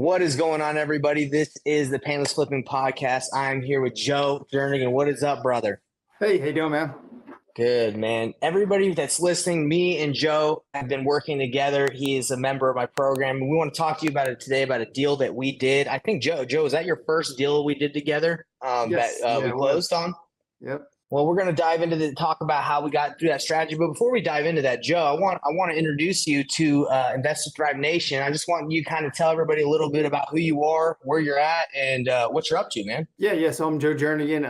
What is going on, everybody? This is the Painless Flipping Podcast. I'm here with Joe Jernigan. What is up, brother? Hey, how you doing, man? Good, man. Everybody that's listening, me and Joe have been working together. He is a member of my program. We want to talk to you about it today, about a deal that we did. I think, Joe, is that your first deal we did together Yes. we closed on? Yep. Well, we're going to dive into talk about how we got through that strategy. But before we dive into that, Joe, I want to introduce you to Invest to Thrive Nation. I just want you to kind of tell everybody a little bit about who you are, where you're at, and what you're up to, man. Yeah. So I'm Joe Jernigan,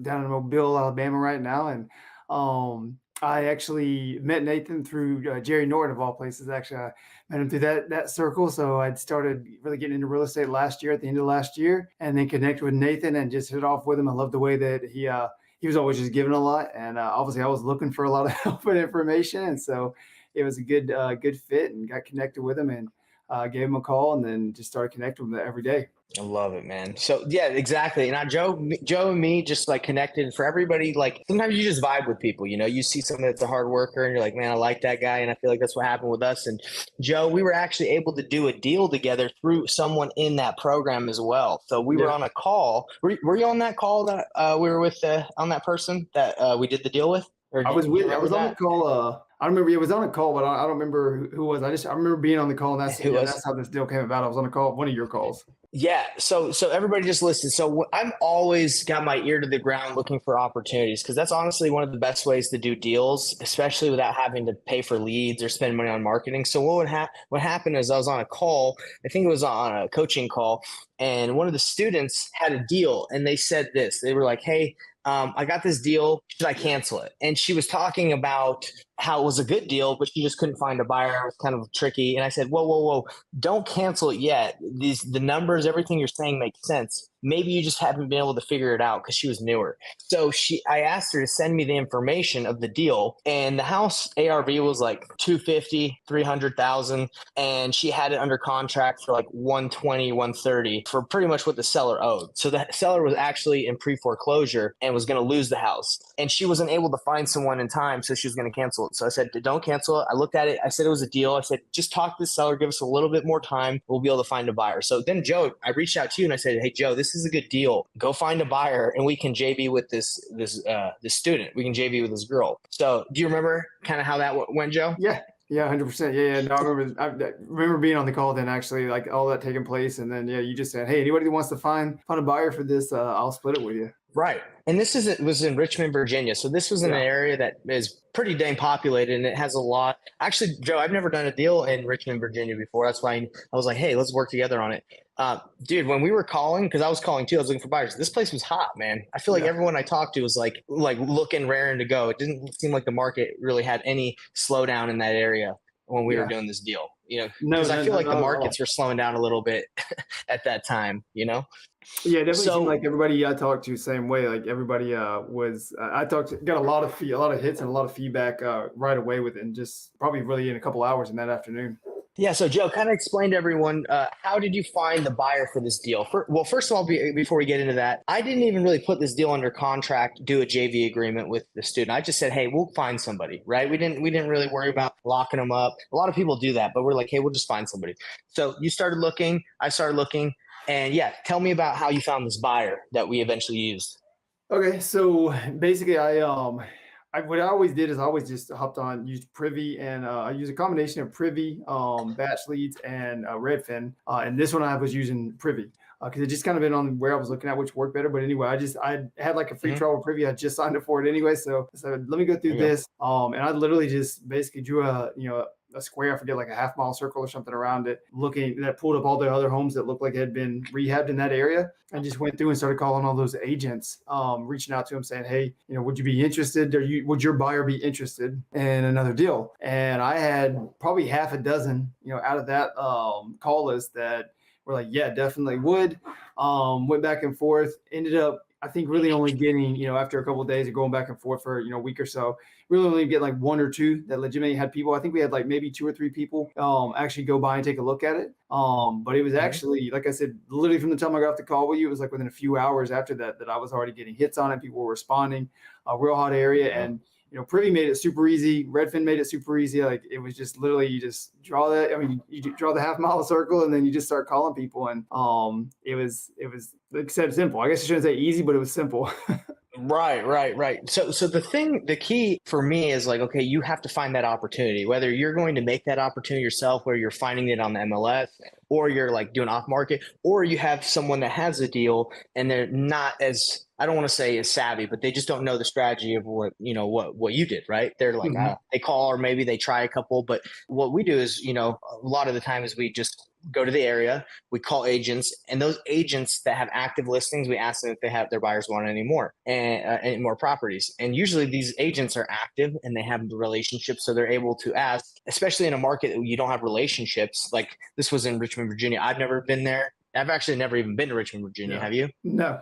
down in Mobile, Alabama right now. And I actually met Nathan through Jerry Norton, of all places. Actually, I met him through that circle. So I'd started really getting into real estate last year, at the end of last year, and then connected with Nathan and just hit it off with him. I love the way that he was always just giving a lot. And obviously I was looking for a lot of help and information. And so it was a good fit, and got connected with him and gave him a call, and then just started connecting with him every day. I love it, man. So yeah, exactly. And Joe and me just like connected. For everybody, like sometimes you just vibe with people, you see someone that's a hard worker and you're like, man, I like that guy. And I feel like that's what happened with us. And Joe, we were actually able to do a deal together through someone in that program as well. So we were on a call. Were you on that call that we were with on that person that we did the deal with? I was on the call. I don't remember. It was on a call, but I don't remember who was. I remember being on the call, and that's how this deal came about. I was on a call, one of your calls. Yeah. So everybody just listen. So I'm always got my ear to the ground looking for opportunities, because that's honestly one of the best ways to do deals, especially without having to pay for leads or spend money on marketing. So what happened is I was on a call. I think it was on a coaching call, and one of the students had a deal, and they said this. They were like, hey, I got this deal. Should I cancel it? And she was talking about how it was a good deal, but she just couldn't find a buyer. It was kind of tricky. And I said, whoa, don't cancel it yet. The numbers, everything you're saying makes sense. Maybe you just haven't been able to figure it out because she was newer. So I asked her to send me the information of the deal, and the house ARV was like 250, 300,000. And she had it under contract for like 120, 130 for pretty much what the seller owed. So the seller was actually in pre-foreclosure and was going to lose the house. And she wasn't able to find someone in time, so she was going to cancel it. So I said, don't cancel it. I looked at it. I said it was a deal. I said, just talk to the seller, give us a little bit more time. We'll be able to find a buyer. So then, Joe, I reached out to you and I said, hey, Joe, this is a good deal. Go find a buyer and we can JV with this student. We can JV with this girl. So do you remember kind of how that went, Joe? Yeah, 100%. Yeah. No, I remember being on the call then, actually, like all that taking place. And then, you just said, hey, anybody that wants to find a buyer for this, I'll split it with you. Right. And this was in Richmond, Virginia. So this was in an area that is pretty dang populated, and it has a lot. Actually, Joe, I've never done a deal in Richmond, Virginia before. That's why I was like, hey, let's work together on it. Dude, when we were calling, because I was calling too, I was looking for buyers. This place was hot, man. I feel like everyone I talked to was like looking, raring to go. It didn't seem like the market really had any slowdown in that area when we were doing this deal. Because I feel like the markets were slowing down a little bit at that time, Yeah, it definitely seemed like everybody I talked to same way. Like everybody was. Got a lot of hits and a lot of feedback right away within just probably really in a couple hours in that afternoon. Yeah. So Joe, kind of explain to everyone, how did you find the buyer for this deal? First of all, before we get into that, I didn't even really put this deal under contract, do a JV agreement with the student. I just said, hey, we'll find somebody, right? We didn't really worry about locking them up. A lot of people do that, but we're like, hey, we'll just find somebody. So you started looking, I started looking, and tell me about how you found this buyer that we eventually used. Okay. So basically what I always did is I always just used Privy, and I use a combination of Privy, batch leads, and Redfin. And this one I was using Privy because it just kind of been on where I was looking at which worked better. But anyway, I had like a free trial with Privy. I just signed up for it anyway. So I said, let me go through this. And I literally just basically drew a square, I forget, like a half-mile circle or something around it, that pulled up all the other homes that looked like had been rehabbed in that area, and just went through and started calling all those agents, reaching out to them saying, hey, would you be interested? Would your buyer be interested in another deal? And I had probably half a dozen, out of that call list that were like, yeah, definitely would. Went back and forth, ended up, I think, really only getting, after a couple of days of going back and forth for, a week or so, really only get like one or two that legitimately had people. I think we had like maybe 2 or 3 people actually go by and take a look at it. But it was actually, like I said, literally from the time I got off the call with you, it was like within a few hours after that I was already getting hits on it. People were responding, a real hot area. And Privy made it super easy. Redfin made it super easy. Like it was just literally you just draw that. I mean, you draw the half-mile circle, and then you just start calling people. And it was like I said, simple. I guess I shouldn't say easy, but it was simple. Right. So the key for me is like, okay, you have to find that opportunity, whether you're going to make that opportunity yourself, where you're finding it on the MLS, or you're like doing off market, or you have someone that has a deal and they're not as, I don't want to say as savvy, but they just don't know the strategy of what you did, right? They're like, Mhm. they call, or maybe they try a couple, but what we do is, a lot of the time is we just go to the area, we call agents, and those agents that have active listings, we ask them if they have their buyers want any more and more properties. And usually these agents are active and they have the relationships, so they're able to ask, especially in a market that you don't have relationships. Like this was in Richmond, Virginia. I've never been there. I've actually never even been to Richmond, Virginia. Yeah. Have you? No.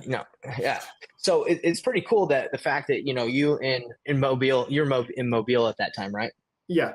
No. Yeah. So it's pretty cool that the fact that you in Mobile, in Mobile at that time, right? Yeah.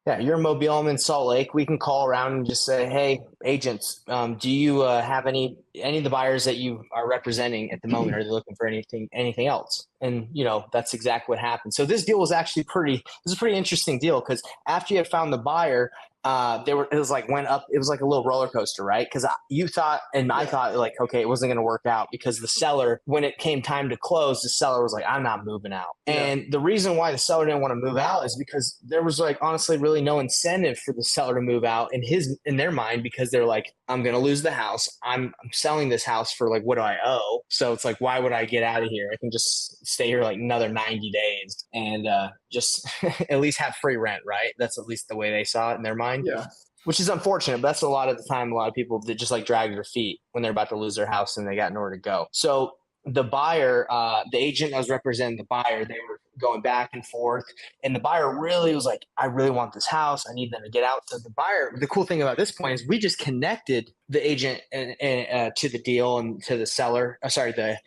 Yeah, you're in Mobile, I'm in Salt Lake. We can call around and just say, "Hey, agents, do you have any of the buyers that you are representing at the moment? Are they looking for anything else?" And that's exactly what happened. So this deal was actually this is a pretty interesting deal, because after you had found the buyer, it was like went up. It was like a little roller coaster, right? Because you thought, and I Yeah. thought, like, okay, it wasn't going to work out, because the seller, when it came time to close, the seller was like, "I'm not moving out." Yeah. And the reason why the seller didn't want to move out is because there was, like, honestly really no incentive for the seller to move out in their mind, because they're like, "I'm going to lose the house. I'm selling this house for, like, what do I owe?" So it's like, why would I get out of here? I can just stay here like another 90 days and just at least have free rent, right? That's at least the way they saw it in their mind, Yeah. which is unfortunate. But that's a lot of the time, a lot of people that just like drag their feet when they're about to lose their house and they got nowhere to go. So the buyer, the agent that was representing the buyer, they were going back and forth, and the buyer really was like, "I really want this house. I need them to get out." So the buyer, the cool thing about this point is we just connected the agent to the deal, and to the seller. Sorry, the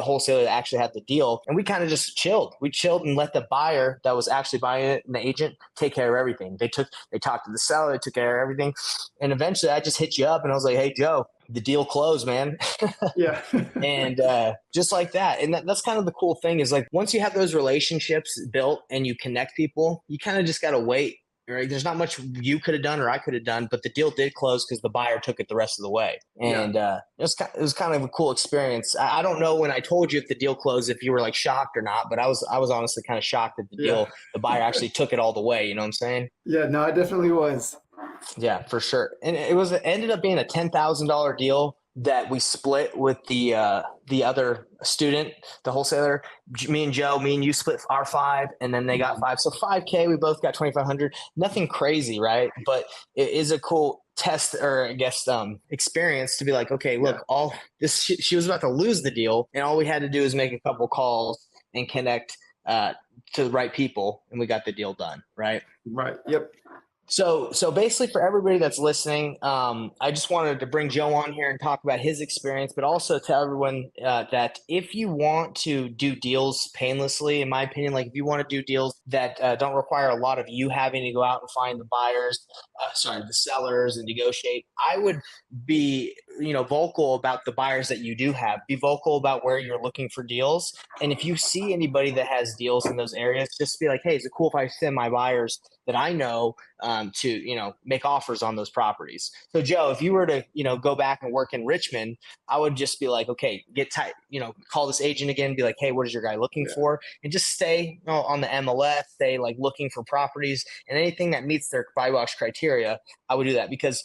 wholesaler that actually had the deal, and we kind of just chilled. We chilled and let the buyer that was actually buying it and the agent take care of everything. They talked to the seller, they took care of everything, and eventually I just hit you up and I was like, "Hey, Joe, the deal closed, man." Yeah. And just like that. And that's kind of the cool thing, is like, once you have those relationships built and you connect people, you kind of just got to wait, right? There's not much you could have done or I could have done, but the deal did close because the buyer took it the rest of the way. Yeah. And it was kind of a cool experience. I don't know, when I told you if the deal closed, if you were like shocked or not, but I was honestly kind of shocked that Yeah. the buyer actually took it all the way. You know what I'm saying? Yeah. No, it definitely was. Yeah, for sure. And it ended up being a $10,000 deal that we split with the other student, the wholesaler. Me and Joe, me and you split our five, and then they got Mhm. five. So 5K, we both got 2,500. Nothing crazy, right? But it is a cool test, or I guess experience, to be like, okay, Yeah. look, all this she was about to lose the deal, and all we had to do is make a couple calls and connect to the right people, and we got the deal done, right? Right. Yep. So basically, for everybody that's listening, I just wanted to bring Joe on here and talk about his experience, but also tell everyone that if you want to do deals painlessly, in my opinion, like if you want to do deals that don't require a lot of you having to go out and find the buyers, the sellers, and negotiate, I would be vocal about the buyers that you do have. Be vocal about where you're looking for deals, and if you see anybody that has deals in those areas, just be like, "Hey, is it cool if I send my buyers that I know to make offers on those properties?" So Joe, if you were to go back and work in Richmond, I would just be like, okay, get tight, call this agent again, be like, "Hey, what is your guy looking Yeah. for?" And just stay on the MLS, stay like looking for properties, and anything that meets their buy box criteria, I would do that. Because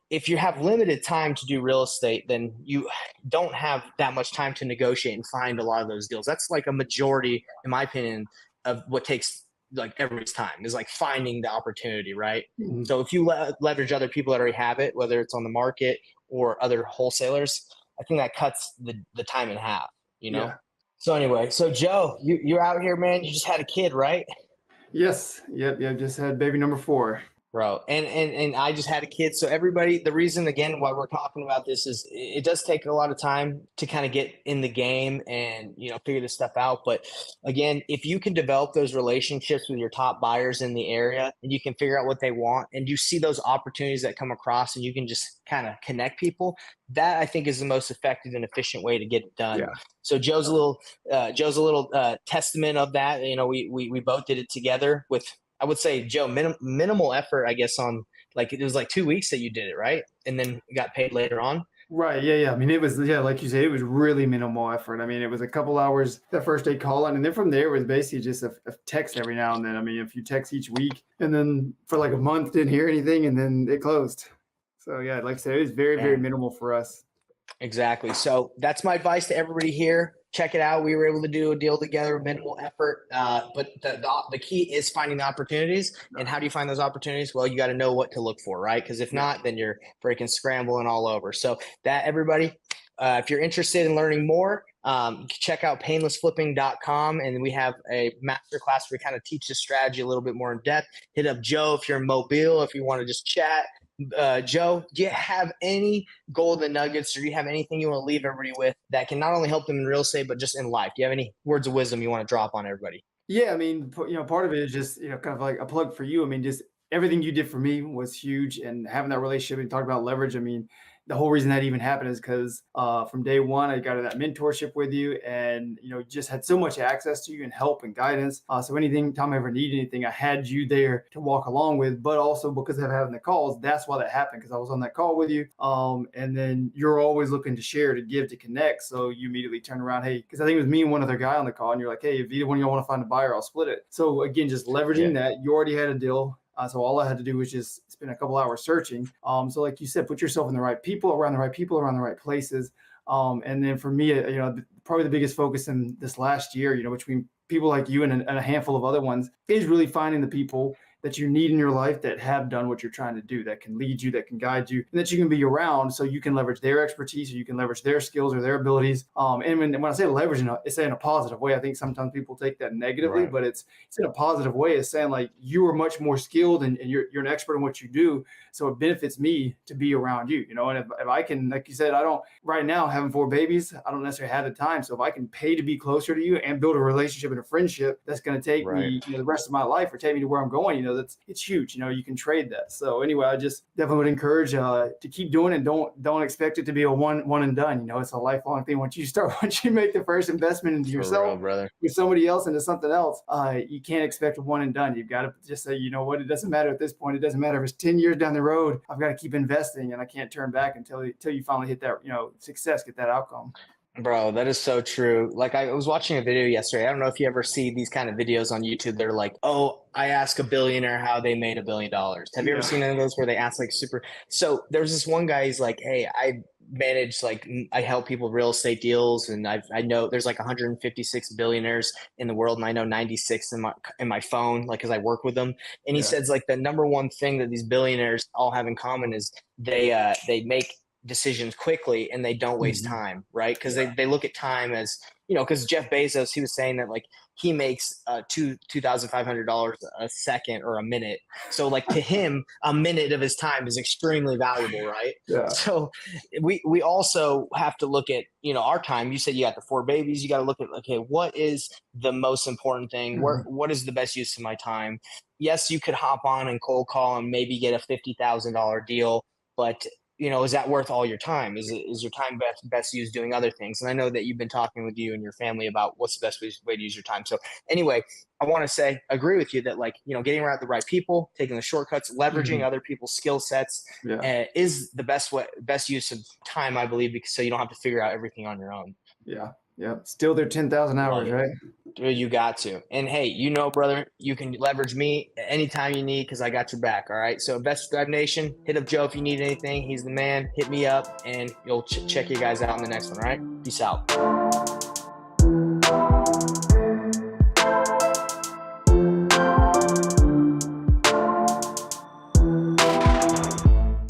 if you have limited time to do real estate, then you don't have that much time to negotiate and find a lot of those deals. That's like a majority, in my opinion, of what takes like everybody's time, is like finding the opportunity, right? Mhm. So if you leverage other people that already have it, whether it's on the market or other wholesalers, I think that cuts the time in half, you know? Yeah. So anyway, so Joe, you're out here, man. You just had a kid, right? Yes. Yep. Yep. Just had baby number 4. Bro, and I just had a kid. So everybody, the reason again why we're talking about this is it does take a lot of time to kind of get in the game and figure this stuff out. But again, if you can develop those relationships with your top buyers in the area and you can figure out what they want and you see those opportunities that come across and you can just kind of connect people, that I think is the most effective and efficient way to get it done. Yeah. So Joe's a little testament of that. We both did it together with, I would say, Joe, minimal effort, I guess, on like it was like 2 weeks that you did it, right? And then got paid later on. Right. Yeah. Yeah. I mean, it was, yeah, like you said, it was really minimal effort. I mean, it was a couple hours that first day calling. And then from there, it was basically just a text every now and then. I mean, if you text each week and then for like a month, didn't hear anything and then it closed. So, yeah, like I said, it was very, very Man, minimal for us. exactly. So that's my advice to everybody here. Check it out. We were able to do a deal together, minimal effort. But the key is finding the opportunities. And how do you find those opportunities? Well, you got to know what to look for, right? Because if not, then you're freaking scrambling all over. So that, everybody, if you're interested in learning more, check out painlessflipping.com. And we have a masterclass where we kind of teach the strategy a little bit more in depth. Hit up Joe if you're in Mobile, if you want to just chat. Joe, do you have any golden nuggets or do you have anything you want to leave everybody with that can not only help them in real estate, but just in life? Do you have any words of wisdom you want to drop on everybody? Yeah, I mean, part of it is just, kind of like a plug for you. I mean, just everything you did for me was huge, and having that relationship and talk about leverage. I mean, the whole reason that even happened is because from day one, I got that mentorship with you, and just had so much access to you and help and guidance. So anything, time I ever need anything, I had you there to walk along with. But also because of having the calls, that's why that happened, because I was on that call with you. And then you're always looking to share, to give, to connect. So you immediately turn around, hey, because I think it was me and one other guy on the call, and you're like, hey, if either one of y'all want to find a buyer, I'll split it. So again, just leveraging that, you already had a deal. So all I had to do was just spend a couple hours searching. So like you said, put yourself in the right people, around the right people, around the right places. And then for me, probably the biggest focus in this last year, between people like you and a handful of other ones, is really finding the people that you need in your life that have done what you're trying to do, that can lead you, that can guide you, and that you can be around so you can leverage their expertise or you can leverage their skills or their abilities. And when I say leverage, it's in a positive way. I think sometimes people take that negatively, Right. but it's in a positive way. It's saying like you are much more skilled and you're an expert in what you do. So it benefits me to be around you, and if I can, like you said, I don't right now having 4 babies, I don't necessarily have the time. So if I can pay to be closer to you and build a relationship and a friendship that's going to take Right. me, the rest of my life or take me to where I'm going, it's huge. You can trade that. So anyway, I just definitely would encourage to keep doing it. Don't expect it to be a one and done. It's a lifelong thing. Once you make the first investment into For yourself real, brother. with somebody else into something else, you can't expect a one and done. You've got to just say, you know what, it doesn't matter at this point. It doesn't matter if it's 10 years down the road. I've got to keep investing, and I can't turn back until you finally hit that success, get that outcome. Bro, that is so true. Like I was watching a video yesterday. I don't know if you ever see these kind of videos on YouTube. They're like, oh, I ask a billionaire how they made $1 billion. Have you ever Yeah. seen any of those where they ask like super? So there's this one guy, he's like, hey, I manage I help people with real estate deals. And I know there's like 156 billionaires in the world. And I know 96 in my phone, like, cause I work with them. And he Yeah. says like the number one thing that these billionaires all have in common is they make decisions quickly and they don't waste Mhm. time, right? Because Yeah. they look at time as, because Jeff Bezos, he was saying that like he makes $2,500 a second or a minute. So like to him, a minute of his time is extremely valuable, right? Yeah. So we also have to look at, our time. You said you got the 4 babies. You got to look at, okay, what is the most important thing? Mhm. What is the best use of my time? Yes, you could hop on and cold call and maybe get a $50,000 deal, but is that worth all your time? Is your time best used doing other things? And I know that you've been talking with you and your family about what's the best way to use your time. So anyway, I want to say, agree with you that like, getting around the right people, taking the shortcuts, leveraging Mhm. other people's skill sets Yeah. is the best use of time, I believe, because so you don't have to figure out everything on your own. Yeah. Yeah. Still their 10,000 Love hours, it. right? Dude, you got to. And hey, brother, you can leverage me anytime you need because I got your back. All right. So, Best Drive Nation, hit up Joe if you need anything. He's the man. Hit me up and you'll check you guys out on the next one. All right. Peace out.